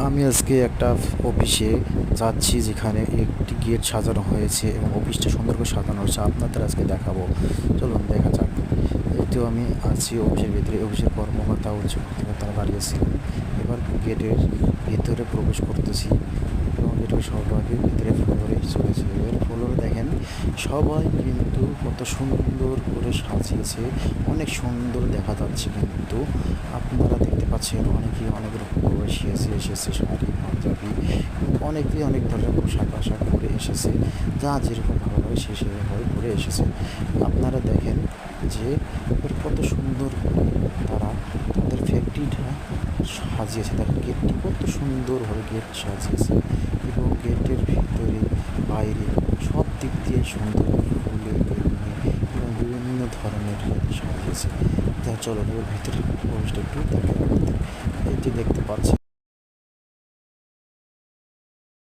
আমি আজকে একটা অফিসে যাচ্ছি যেখানে একটি গেট সাজানো হয়েছে এবং অফিসটা সুন্দর করে সাজানো হয়েছে। আপনাদের আজকে দেখাবো, চলুন দেখা যাক। এই তো আমি আছি অফিসের ভিতরে, অফিসের কর্মকর্তা উচ্চ কর্মকর্তারা দাঁড়িয়েছিলেন। এবার গেটের ভিতরে প্রবেশ করতেছি এবং গেটের সবাইকে ভিতরে ফ্লোরে চলেছে। এবার ফ্লোরে দেখেন সবাই কিন্তু কত সুন্দর করে সাজিয়েছে, অনেক সুন্দর দেখা যাচ্ছে। কিন্তু আপনারা দেখতে পাচ্ছেন অনেকেই অনেক রকম এসেছে শাড়ি পাঞ্জাবি, অনেকেই অনেক ধরনের পোশাক আশাক পরে এসেছে, যা যেরকম ভালো লাগে সে সেভাবে পরে এসেছে। আপনারা দেখেন যে কত সুন্দর করে তারা তাদের ফ্যাক্টরিটা সাজিয়েছে, তার গেটটি কত সুন্দরভাবে গেট সাজিয়েছে এবং গেটের ভিতরে বাইরে সব দিক দিয়ে সুন্দর ফুলে বেলুনে এবং বিভিন্ন ধরনের সাজিয়েছে। যা চলো ভিতরে প্রবেশটা একটু দেখা, এই যে দেখতে পাচ্ছি।